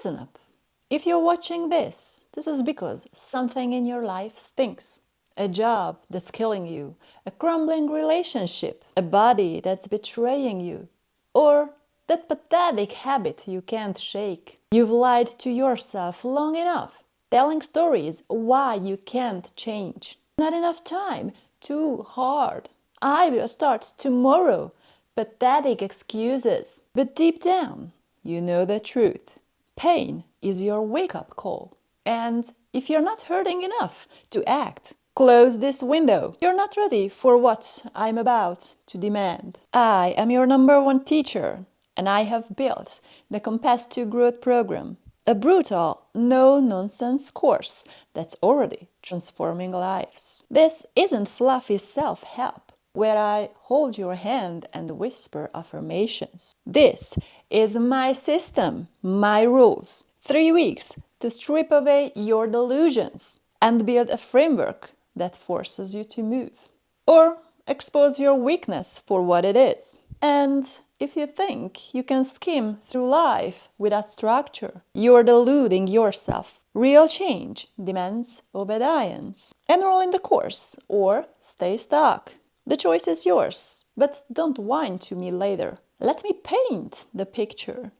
Listen up. If you're watching this is because something in your life stinks. A job that's killing you, a crumbling relationship, a body that's betraying you, or that pathetic habit you can't shake. You've lied to yourself long enough, telling stories why you can't change. Not enough time, too hard. I will start tomorrow. Pathetic excuses. But deep down, you know the truth. Pain is your wake-up call. And if you're not hurting enough to act, close this window. You're not ready for what I'm about to demand. I am your #1 teacher, and I have built the Compass to Growth program, a brutal, no-nonsense course that's already transforming lives. This isn't fluffy self-help, where I hold your hand and whisper affirmations. This is my system, my rules. 3 weeks to strip away your delusions and build a framework that forces you to move. Or expose your weakness for what it is. And if you think you can skim through life without structure, you're deluding yourself. Real change demands obedience. Enroll in the course or stay stuck. The choice is yours, but don't whine to me later. Let me paint the picture.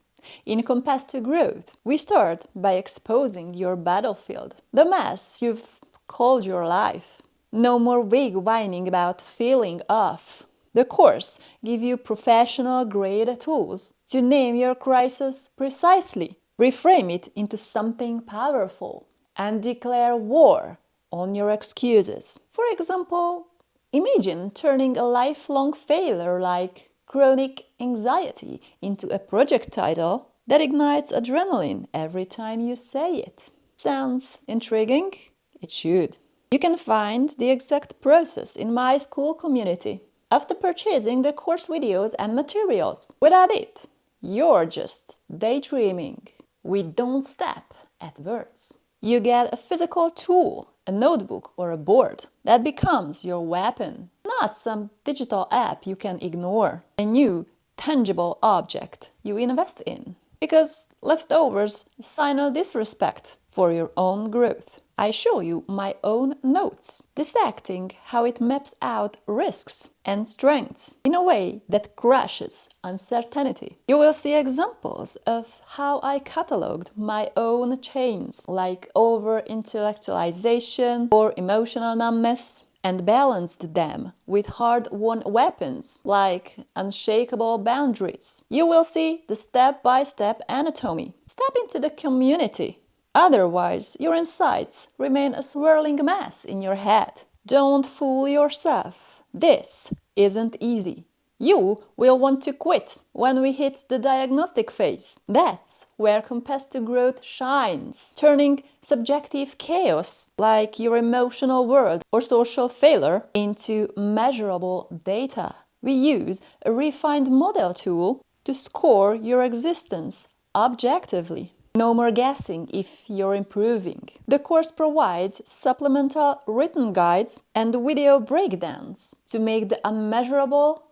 In Compass to Growth, we start by exposing your battlefield, the mess you've called your life. No more vague whining about feeling off. The course gives you professional-grade tools to name your crisis precisely, reframe it into something powerful, and declare war on your excuses. For example, imagine turning a lifelong failure like chronic anxiety into a project title that ignites adrenaline every time you say it. Sounds intriguing? It should. You can find the exact process in my school community after purchasing the course videos and materials. Without it, you're just daydreaming. We don't step at words. You get a physical tool, a notebook or a board that becomes your weapon, not some digital app you can ignore. A new, tangible object you invest in. Because leftovers sign no disrespect for your own growth. I show you my own notes, dissecting how it maps out risks and strengths in a way that crushes uncertainty. You will see examples of how I cataloged my own chains, like over-intellectualization or emotional numbness, and balanced them with hard-won weapons, like unshakable boundaries. You will see the step-by-step anatomy. Step into the community. Otherwise, your insights remain a swirling mess in your head. Don't fool yourself. This isn't easy. You will want to quit when we hit the diagnostic phase. That's where Compass to Growth shines, turning subjective chaos, like your emotional world or social failure, into measurable data. We use a refined model tool to score your existence objectively. No more guessing if you're improving. The course provides supplemental written guides and video breakdowns to make the unmeasurable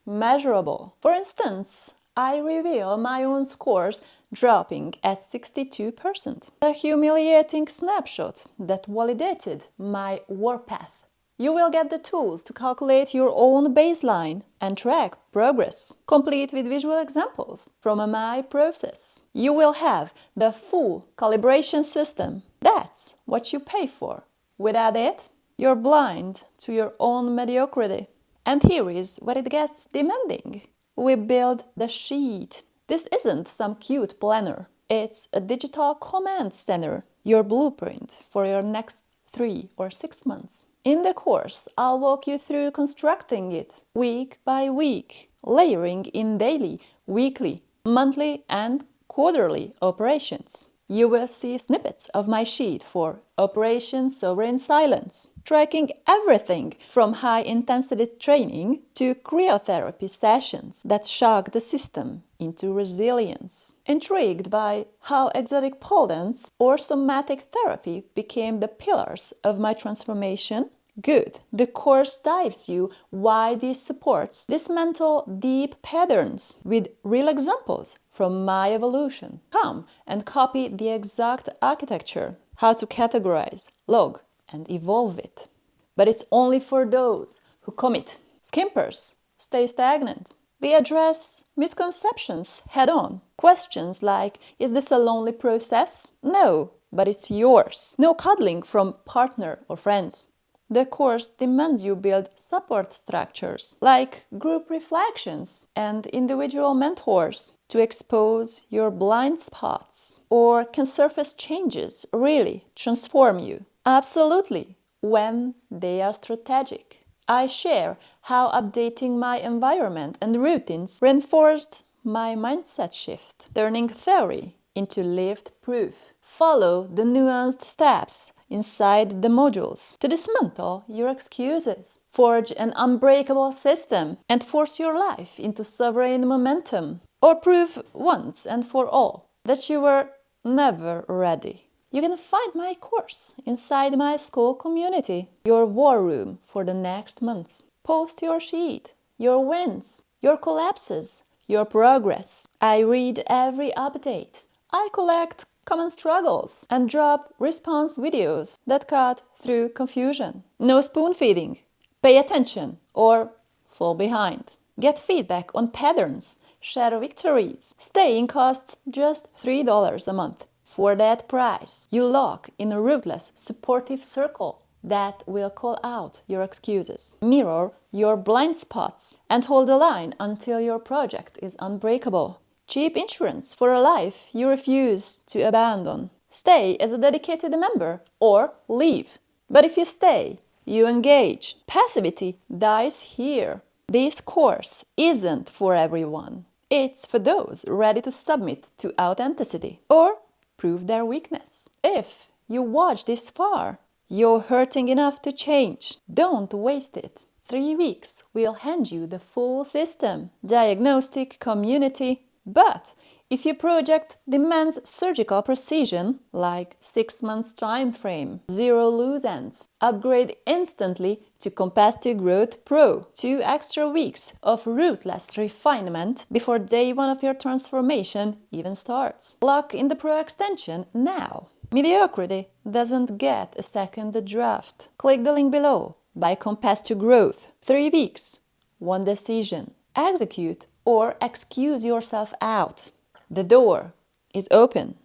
measurable. For instance, I reveal my own scores dropping at 62%. A humiliating snapshot that validated my warpath. You will get the tools to calculate your own baseline and track progress, complete with visual examples from my process. You will have the full calibration system. That's what you pay for. Without it, you're blind to your own mediocrity. And here is where it gets demanding. We build the sheet. This isn't some cute planner. It's a digital command center, your blueprint for your next 3 or 6 months. In the course, I'll walk you through constructing it week by week, layering in daily, weekly, monthly, and quarterly operations. You will see snippets of my sheet for Operation Sovereign Silence, tracking everything from high-intensity training to cryotherapy sessions that shock the system into resilience. Intrigued by how exotic pole dance or somatic therapy became the pillars of my transformation? Good. The course dives you why these supports dismantle deep patterns with real examples from my evolution. Come and copy the exact architecture, how to categorize, log, and evolve it. But it's only for those who commit. Skimpers stay stagnant. We address misconceptions head on. Questions like, is this a lonely process? No, but it's yours. No cuddling from partner or friends. The course demands you build support structures like group reflections and individual mentors to expose your blind spots. Or can surface changes really transform you? Absolutely, when they are strategic. I share how updating my environment and routines reinforced my mindset shift, turning theory into lived proof. Follow the nuanced steps inside the modules to dismantle your excuses, forge an unbreakable system, and force your life into sovereign momentum, or prove once and for all that you were never ready. You can find my course inside my school community, your war room for the next months. Post your sheet, your wins, your collapses, your progress. I read every update. I collect common struggles and drop response videos that cut through confusion. No spoon feeding. Pay attention or fall behind. Get feedback on patterns. Share victories. Staying costs just $3 a month. For that price, you lock in a ruthless, supportive circle that will call out your excuses, mirror your blind spots, and hold the line until your project is unbreakable. Cheap insurance for a life you refuse to abandon. Stay as a dedicated member or leave. But if you stay, you engage. Passivity dies here. This course isn't for everyone. It's for those ready to submit to authenticity or prove their weakness. If you watch this far, you're hurting enough to change. Don't waste it. 3 weeks will hand you the full system, diagnostic, community. But if your project demands surgical precision, like 6 months time frame, 0 loose ends, upgrade instantly to Compass to Growth Pro. 2 extra weeks of ruthless refinement before day 1 of your transformation even starts. Lock in the Pro extension now. Mediocrity doesn't get a second draft. Click the link below. Buy Compass to Growth. 3 weeks, 1 decision. Execute or excuse yourself out. The door is open.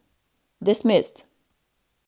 Dismissed.